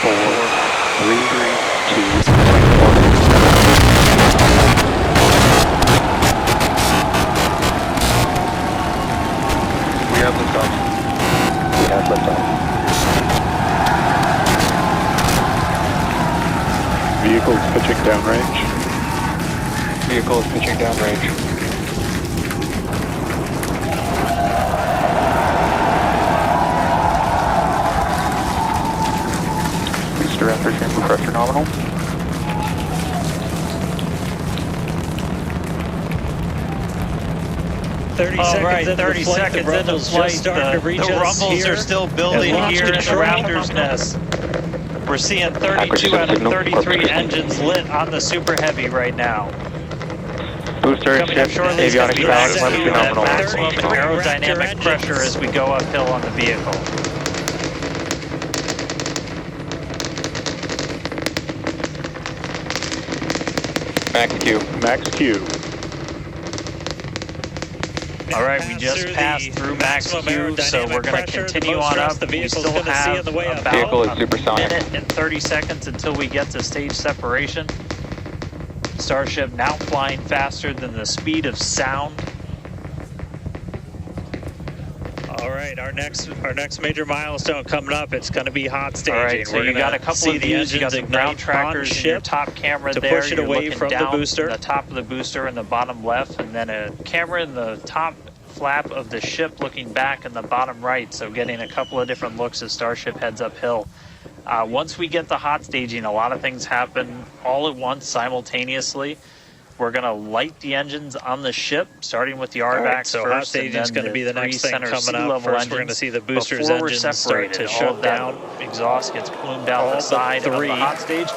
We have liftoff. We have liftoff. Vehicle is pitching downrange. Vehicle is pitching downrange. Booster after chamber pressure nominal. All right, 30 seconds into flight, the rumbles are still building here in the Raptor's nest. We're seeing 32 out of 33 engines lit on the Super Heavy right now. Booster Coming up shift, shortly is going to be avionics back balance, to nominal. maximum aerodynamic pressure as we go uphill on the vehicle. Max Q. Max Q. All right, we just passed through max Q, so we're going to continue on up. We still have Vehicle is about a supersonic. minute and 30 seconds until we get to stage separation. Starship now flying faster than the speed of sound. All right, our next major milestone coming up. It's going to be hot staging. All right, so you got a couple of views. You got the ground trackers and your top camera to there. Push it away from the booster. The top of the booster in the bottom left, and then a camera in the top flap of the ship looking back in the bottom right. So getting a couple of different looks as Starship heads uphill. Once we get the hot staging, a lot of things happen all at once simultaneously. We're going to light the engines on the ship, starting with the RVACs so first. Hot staging is going to be the next thing coming up. First, we're going to see the boosters engines start to shut down. Exhaust gets plumed out the side of the hot stage,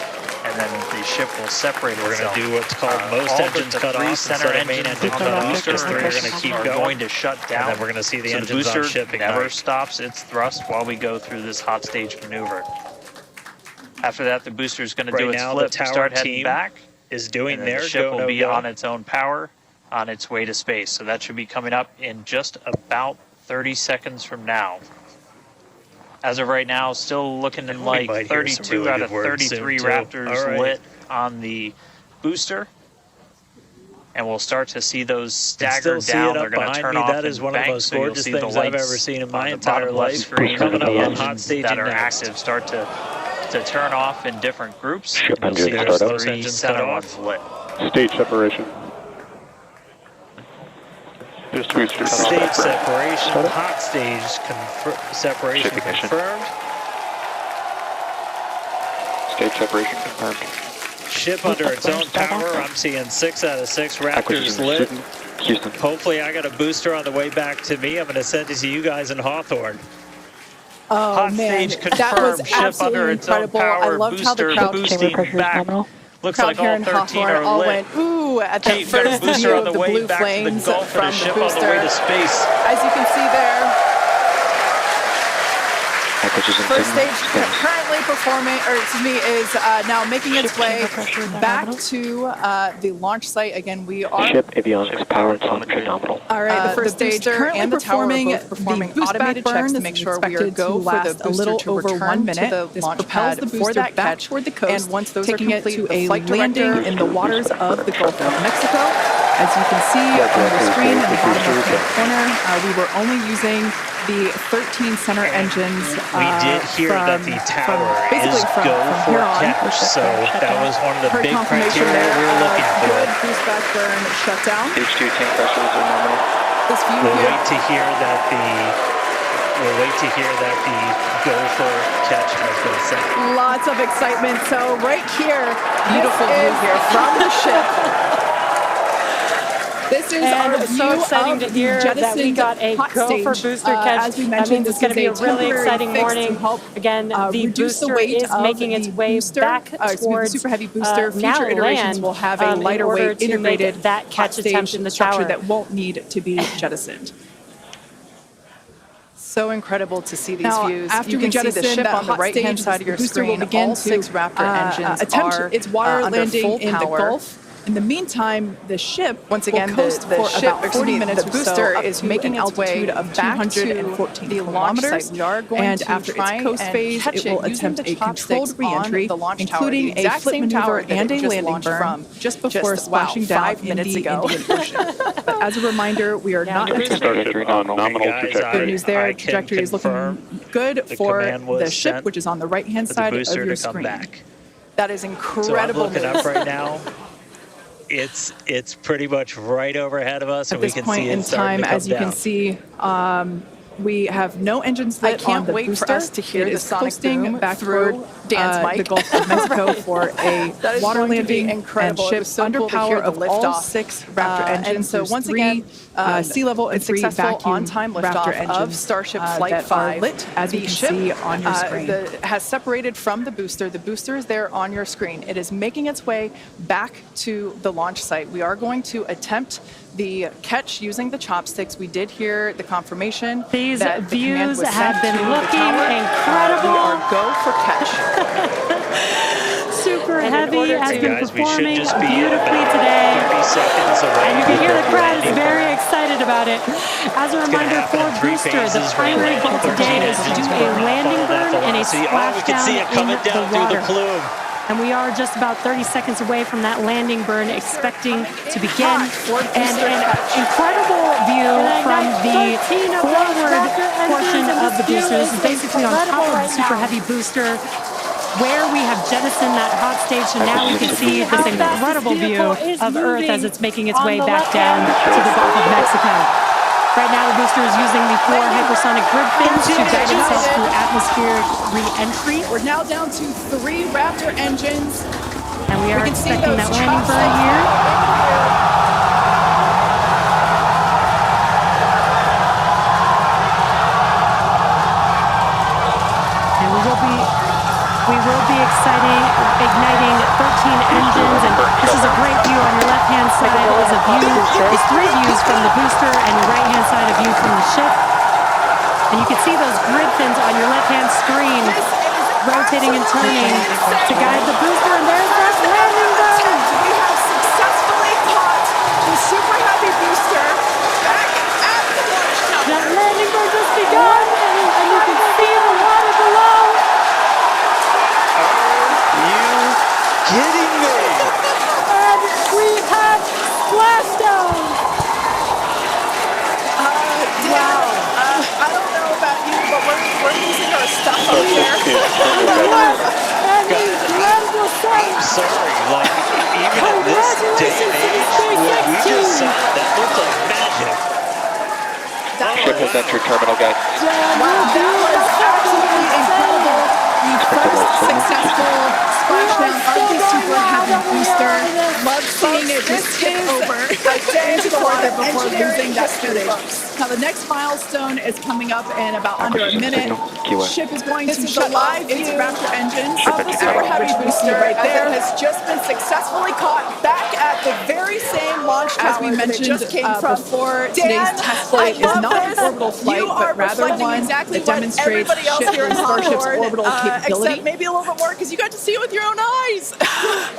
and then the ship will separate itself. We're going to do what's called most engines cut off. Center main engines on the booster are going to keep going to shut down. And then we're going to see the engines on ship ignite. Never stops its thrust while we go through this hot stage maneuver. After that, the booster is going to do its flip to start heading back. Is doing their the ship will be on its own power on its way to space. So that should be coming up in just about 30 seconds from now. As of right now, still looking in like 32 really out of 33 Raptors lit on the booster. And we'll start to see those stagger down. They're going to turn off. That is one of the most gorgeous things I've ever seen in my entire life. Coming up on hot staging that are active start to turn off in different groups. You'll see those three center ones lit. Stage separation. Stage separation, hot stage separation confirmed. Stage separation confirmed. Ship under its own power. I'm seeing 6 out of 6 Raptors lit. Houston. Hopefully I got a booster on the way back to me. I'm going to send it to you guys in Hawthorne. Oh, hot man, stage confirmed. that was Ship absolutely under its own incredible. power. I loved how the Booster crowd boosting back. Looks like all 13 are all lit. went ooh at that Kate got a first booster view on of the the way blue back to the flames Gulf from and a the ship on the booster. way to space. As you can see there, Packages first stage currently performing, or excuse me, is now making its way back to the launch site. Again, we are ship avionics power and telemetry nominal. all right. The first stage currently and the performing automated checks to make sure we are go for the booster to over 1 minute. This propels the booster back toward the coast, and once those are complete, a landing in the waters of the Gulf of Mexico. As you can see on the screen in the bottom left corner, we were only using the 13 center engines. We did hear that the tower is go for catch, so that was one of the big criteria we were looking for. Good boost back burn shutdown. Stage 2 tank pressures are nominal. This view We'll here. wait to hear that the go for catch has been set. Lots of excitement. So right here, beautiful view here from the ship. This is and our it's so exciting to hear that we got a go for booster catch. As we that mentioned, means it's going to be a really exciting morning. Again, the reduce the booster weight is making its way back towards the super heavy booster. now Future iterations land, will have a lighter in order weight to integrated make that catch attempt in the structure tower that won't need to be jettisoned. So incredible to see these views. After you can see the ship on the right-hand side of your screen. All 6 Raptor engines attempt its water landing in the Gulf. In the meantime, the ship Once again, will coast the for ship, about 40 minutes the or so booster up is to making an its way altitude of back to 214 the launch kilometers. site. We are going And to after try its coast and phase, catch it will it using attempt the a controlled chopsticks on re-entry, the launch tower, including the a exact flip same tower maneuver that and it a just landing launched burn from just before just, splashing wow, down 5 in minutes the ago. Indian Ocean. But as a reminder, we are not attempting. Starship on nominal Guys, trajectory. Good news there. I can Trajectory is looking confirm good the for command was the ship, sent which is on the right-hand for the side of booster your to come screen. back. That is So I'm incredible looking news. up right now. It's pretty much right overhead of us, At and we this can point see in it starting time, to come as you down. can see, we have no engines I lit can't on the wait booster. for us to hear It the is sonic coasting boom back through toward Dan's the mic. Gulf of Mexico for a That is water going to be landing incredible. and It ship was so under cool to power hear the of all liftoff. 6 Raptor And engines. so There's once 3 again, sea level and 3 successful vacuum on-time Raptor liftoff engines of Starship Flight that 5. are lit, as you The can ship, see on your screen. has separated from the booster. The booster is there on your screen. It is making its way back to the launch site. We are going to attempt the catch using the chopsticks. We did hear the confirmation. These that the command views was have sent been to the looking tower. incredible. We are go for catch. Super And in heavy order has to- been Guys, we should performing just be beautifully about today. 30 seconds away And you can hear the from crowd is landing. very excited about it. As a reminder happen for in 3 Booster, the phases. primary We're goal today is to do a landing burn and a Oh, we can see splashdown it in coming the down through water. the plume. And we are just about 30 seconds away from that landing burn expecting to begin. And an incredible view from the forward portion of the booster. This is basically on top of the super heavy booster where we have jettisoned that hot stage. And now we can see this incredible view of Earth as it's making its way back down to the Gulf of Mexico. Right now, the booster is using the 4 hypersonic grid fins to guide itself through atmospheric re-entry. We're now down to 3 Raptor engines. And we are can see expecting those that landing burn chopsticks. here. And we will be igniting 13 engines, and this is a great view. On your left-hand side is a view, is 3 views from the booster, and your right-hand side a view from the ship. And you can see those grid fins on your left-hand screen rotating and turning to guide the booster, and there's that landing burn. We have successfully caught the super heavy booster back at the launch tower. That landing burn just begun, and you can see the water below. Kidding me? And we have splashdown. Wow. I don't know about you, but we're losing our stuff up there. And the incredible sight. I'm sorry, like, even at this day and age, what we just saw, that looked like magic. Ship has entered terminal, guys. Wow, that was absolutely incredible. The first successful splashdown of the super heavy booster. Love seeing it just tip over into the water before losing that speed. Now the next milestone is coming up in about under a minute. QA. Ship is going This to is shut a live off its view Raptor engines Ship of the at super tower. heavy Which we see booster right there. as it has just been successfully caught back at the very same launch tower As we that it mentioned, just came from. before, Dan, today's test flight I is love not an this. orbital flight, You are but rather reflecting one exactly that what demonstrates everybody else ship here and in Starship's Starship's orbital capability. capability. Except maybe a little bit more because you got to see it with your own eyes.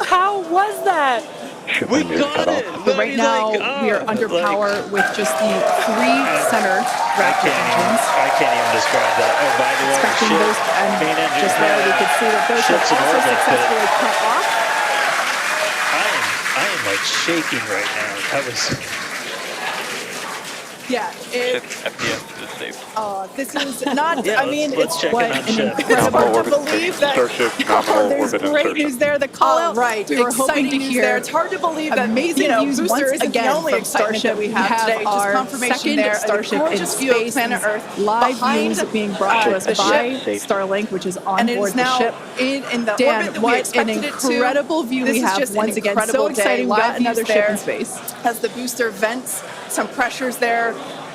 How was that? Ship We engine got cut it. off. But right now, we are under power with just the 3 center Raptor engines. I can't even describe that. Oh, by the way, Expecting ship, those, and main engine, just there we could see that those have ship's in also orbit, but successfully cut off. I am like shaking right now. That was Yeah, Ship FPS is safe. this is not, Yeah, I mean, let's it's check what in on an ship. incredible Nominal to orbit believe that Starship nominal there's orbit great insertion. news there. The call out, Right. we were hoping to Exciting news hear. there. It's hard to believe that Amazing views booster once isn't again the only from excitement Starship. that we have today. Just our confirmation second there. Starship A gorgeous in view of space, planet Earth live behind, views being brought to us the by ship. Starlink, which is on and it board is the now ship. in the Dan, orbit that we what an expected it to. incredible view This we is have just once an again. So incredible exciting. day. We got Live another views ship there in space. as the booster vents some pressures there.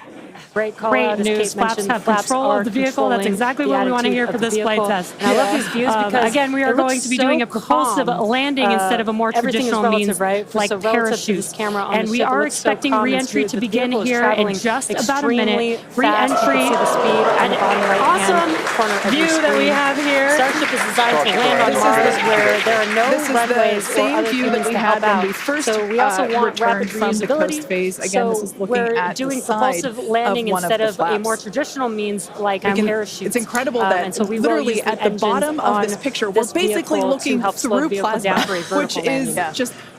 vehicle. Great news. Flaps have control of the vehicle. That's exactly what we want to hear for this flight test. And I love these views because again, we are going to be doing a propulsive landing instead of a more traditional means like parachutes. And we are expecting re-entry to begin here in just about a minute. Re-entry, an awesome view that we have here. Starship is designed to land on Mars where there are no runways or other view that things we to had help when we out. first So we also want rapid from the reusability. coast phase. Again, this is looking we're at doing the side propulsive landing of one instead of of the a flaps. more traditional means like parachutes. It's incredible that and so we literally will use at the bottom of this picture, we're basically looking through plasma, which is just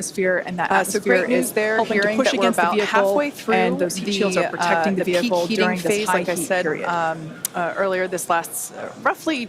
atmosphere, and that atmosphere is there, helping to push against the vehicle halfway through, and those heat shields are protecting the vehicle during this high heat period. Earlier, this lasts roughly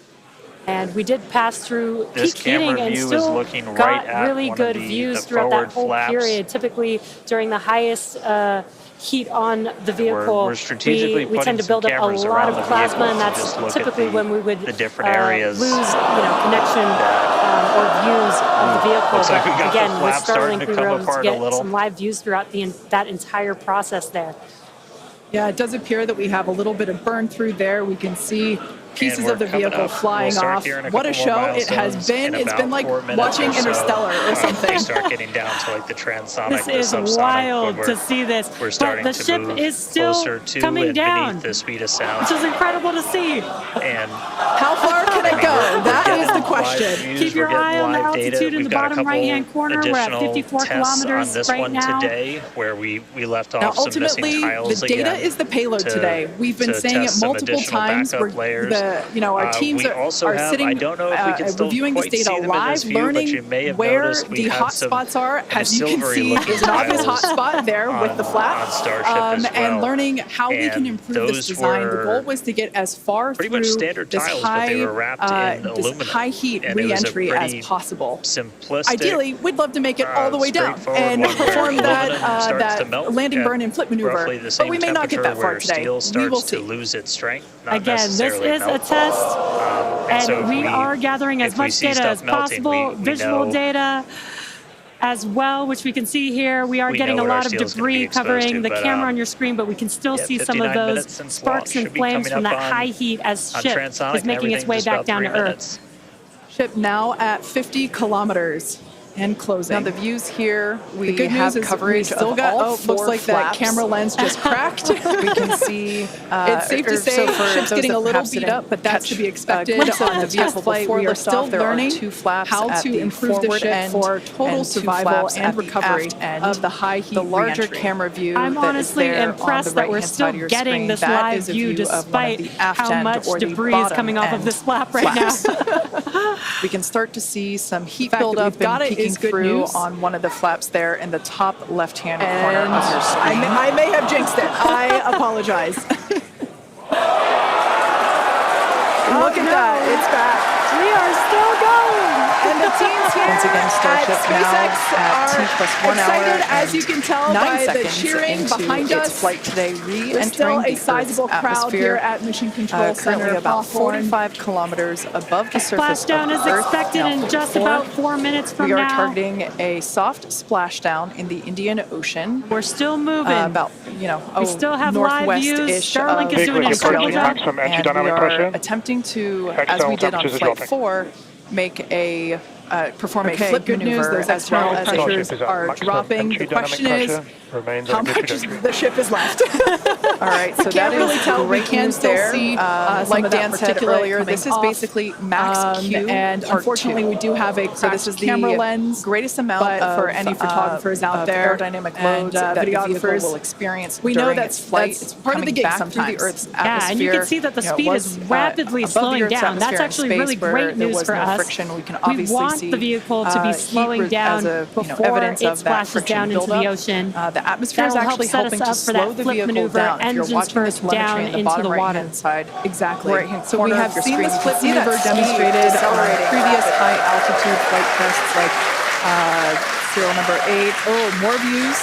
And we did pass through This peak heating camera and view is still looking right got at really one good of the views throughout that forward whole flaps. period. Typically, during the highest heat on the vehicle, We're strategically we tend putting to build some up a cameras lot around of the plasma, vehicle and to that's just look at typically when we would the different areas. lose connection or views of the vehicle. Looks like we But got the again, with flaps starting Starlink, to we come were able to apart a get little. some live views throughout that entire process there. Yeah, it does appear that we have a little bit of burn through there. We can see pieces of the vehicle flying off. What a show it has been. It's been like watching Interstellar or something. We start getting down to like the transonic, This is wild to see this. We're starting but the ship move is still closer to coming and down, beneath the speed of sound. which is incredible to see. And how far can it go? That is the question. Keep your eye on the altitude in the bottom right-hand corner. We're at 54 kilometers on this right one now. Today, where we left off Now, some ultimately, missing tiles the data again is the payload today. We've been saying it multiple times. Our teams are sitting reviewing this data live, learning where the hotspots are. As you can see, there's an obvious hotspot there with the flap, and learning how we can improve this design. The goal was to get as far through this high heat re-entry as possible. Simplistic. Ideally, we'd love to make it all the way down and perform that landing burn and flip maneuver, but we may not get that far today. We will see. Lose its strength. Again, this is a test, and we are gathering as much data as possible, visual data as well, which we can see here. We are getting a lot of debris covering the camera on your screen, but we can still see some of those sparks and flames from that high heat as ship is making its way back down to Earth. Ship now at 50 kilometers. And closing. Now the views here, the good news is coverage still got all four looks like flaps. That camera lens just cracked. We can see it's safe to say ship's getting a little beat up, but that's to be expected on the vehicle flight. We are still learning how to improve the ship for total survival and recovery of the high heat. The larger camera view. I'm honestly impressed that we're still getting this live view despite how much debris is coming off of this flap right now. We can start to see some heat buildup and peeking through on one of the flaps there in the top left-hand corner of your screen. I may have jinxed it. I apologize. Look at that. It's back. We are still going. And the teams here once again, Starship SpaceX are excited, as you can tell by the cheering behind us. Flight today, re-entering still a sizable crowd here at Mission Control Center, about 45 kilometers above the surface of the Earth. Splashdown is expected in just about 4 minutes from now. We are targeting a soft splashdown in the Indian Ocean. We're still moving. About we still have live views. Starlink is doing an incredible job. And we are attempting to, as we did on Flight 4, make a perform a flip maneuver as well as pressures are dropping. The question is, how much the ship is left? All right, so that really tell. We can still see, like Dan said earlier, this is basically max Q. And unfortunately, we do have a cracked camera lens. Greatest amount for any photographers out there, aerodynamic loads that videographers will experience. We know that's flight. It's part of the gig sometimes. Through the Earth's atmosphere. Yeah, and you can see that the speed is rapidly slowing down. That's actually really great news for us. We can obviously the vehicle to be slowing down before it splashes down into the ocean. The atmosphere is actually helping to slow the vehicle down. If you're watching this telemetry in the bottom right-hand side, exactly. So we have seen this flip maneuver demonstrated on previous high-altitude flight tests, like serial number 8. Oh, more views.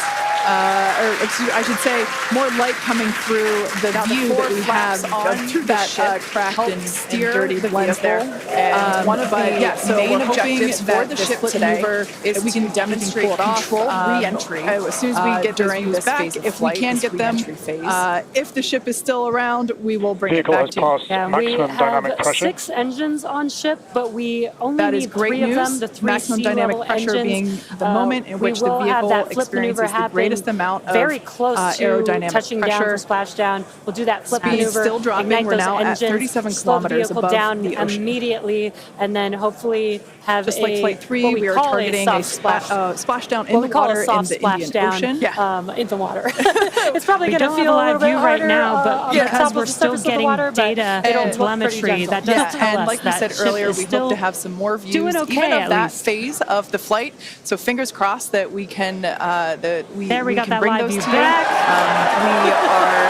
Or I should say, more light coming through the view that we have through that cracked and dirty lens there. And one of the main objectives for the ship today is we can demonstrate controlled re-entry as soon as we get during this phase of flight. If we can get them, if the ship is still around, we will bring it back to you. Yeah, we have 6 engines on ship, but we only need 3 of them. The 3 maximum dynamic pressure being the moment in which the vehicle experiences the greatest amount of very close to aerodynamic touching pressure. down for splashdown. We'll do that flip maneuver, still dropping. ignite We're those now engines, at 37 slow the kilometers vehicle above down the ocean. immediately, and then hopefully have just like Flight 3, we are targeting a splashdown in the water in the Indian Ocean. In the water. It's probably going to feel a little bit harder right now, but because we're still getting data and telemetry, that does tell us and like we said earlier, we hope to have some more views even of that phase of the flight. So fingers crossed that we can we can bring those to you. We are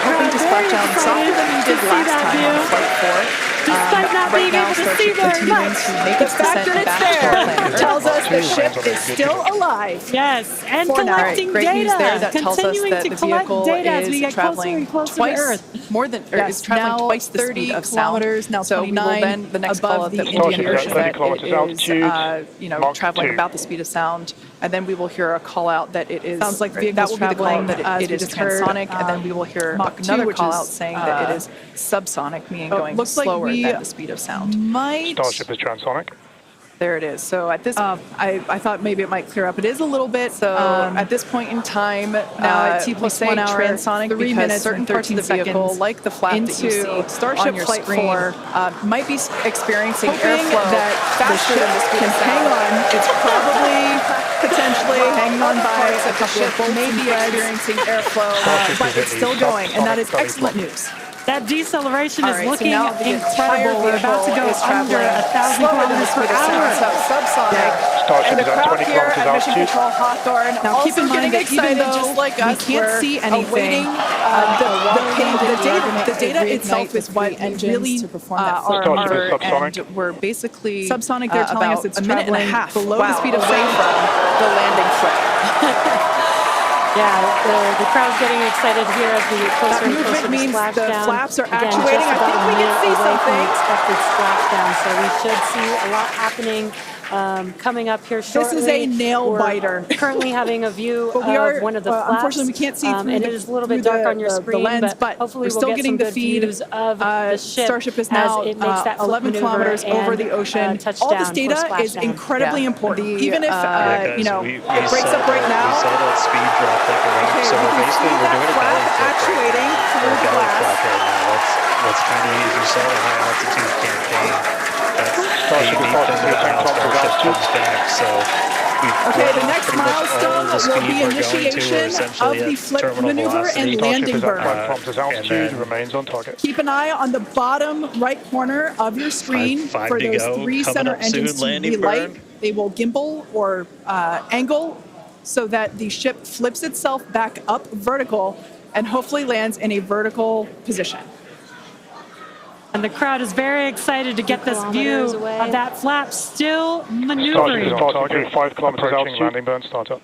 hoping to splash down softer than we did last time on Flight 4. Despite not being able to see very much, the fact that it's there tells us 2 ship remains on is good still trajectory. alive. Yes, and For now. collecting Great data. news there. That tells us Continuing that to the collect vehicle data as we is get closer traveling and closer to twice Earth. more than, or Yes, is traveling now twice the 30 speed of kilometers, sound. now So we will 29 then, the next above call up the that we Indian will hear is Ocean. that 30 kilometers it is, altitude, Mach traveling 2. about the speed of sound. And then we will hear a call out that it is, Sounds like the that vehicle's will be the call out traveling, that as it we is just heard, transonic, and then we will hear Mach 2, another which call is, out saying that it is subsonic, meaning going looks like slower we than the speed of sound. might. Starship is transonic. There it is. So at this, I thought maybe it might clear up. It is a little bit. so at this point in time, now at T we plus say 1 hour, transonic 3 because minutes certain and parts of the 13 vehicle, seconds like the flap that you into see Starship on your Flight screen, 4, might be experiencing hoping airflow that faster the than the ship speed can of hang sound. on. It's probably potentially hanging on by Parts a of the couple of ship bolts may and be threads, experiencing airflow. but it's still going, and that is Subsonic belly excellent flop. news. That deceleration All is right, so looking now the entire incredible. We're about to go vehicle is under traveling 1,000 slower than the kilometers per speed of sound, so hour. subsonic. Starship And the is at crowd 20 here kilometers at Mission altitude. Control Hawthorne Now, also keep in mind getting that even excited, though just like we us. can't We're see anything, awaiting the data itself is what really Starship is subsonic. and we're basically subsonic. They're telling us about it's a minute and a traveling half below the speed of away sound. from the landing flip. Yeah, the crowd's getting excited here as we get closer That and closer movement to means the splashdown. flaps are Again, actuating. just I about think a we can minute see away from something. the expected splashdown, so we should see a lot happening coming up here shortly. This is a nail We're biter. currently having a view But we of are, one of the flaps. unfortunately, we can't see through and the, it is a little through bit dark the, on your the screen, lens, but hopefully we're we'll still get getting some the good feed. views of the ship Starship is now as it makes that 11 maneuver kilometers over and, the ocean. touchdown All this for data is splashdown. incredibly Yeah. important. The, Even if Guys, you know we it breaks saw up right that, now. We saw that speed drop like a rock. Okay, So we can basically, see we're that doing a flap belly flip actuating right now. through Or the belly glass. flap right now. That's kind of you saw the high altitude campaign. That's Starship the is deep into the approximately 10 aisle. kilometers Starship altitude. comes back. So we've Okay, run the off next pretty much all milestone of the will speed be we're going to. We're initiation of essentially the at flip terminal maneuver velocity. and Starship landing is at 5 burn. kilometers and altitude, then- remains on target. Keep an eye on the bottom right corner of your screen Five for to those go, 3 coming center up soon, engines to landing relight. burn. They will gimbal or angle so that the ship flips itself back up vertical and hopefully lands in a vertical position. And the crowd is very excited to get this view kilometers away. of that flap still Starship is maneuvering. on target, 5 kilometers approaching altitude. landing burn startup.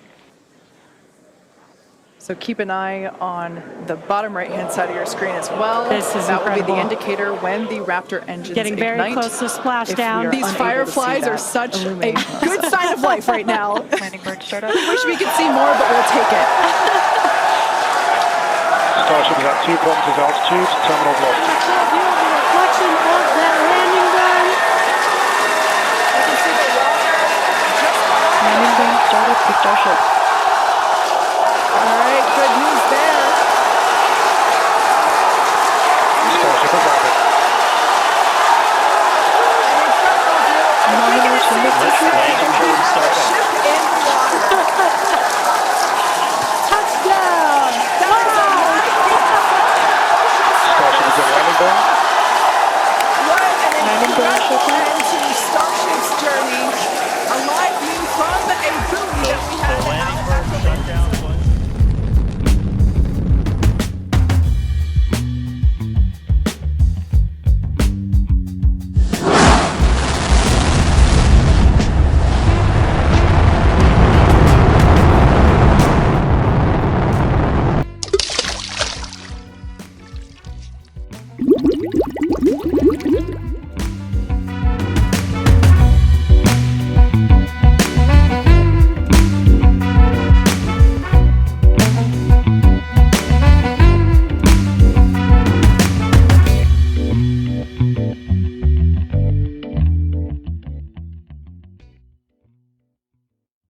So keep an eye on the bottom right-hand side of your screen as well. This is that will be the incredible. indicator when the Raptor engines Getting very ignite. close to If we splashdown. are These unable to see fireflies are that such a illumination on the good side. sign of life right now. Landing bird startup. I wish we could see more, but we'll take it. Starship is at 2 kilometers altitude, terminal velocity. Cool view of the reflection of that landing burn. Landing burn startup for Starship. All right, good news there. Starship is landed. Nominal Landing burn startup.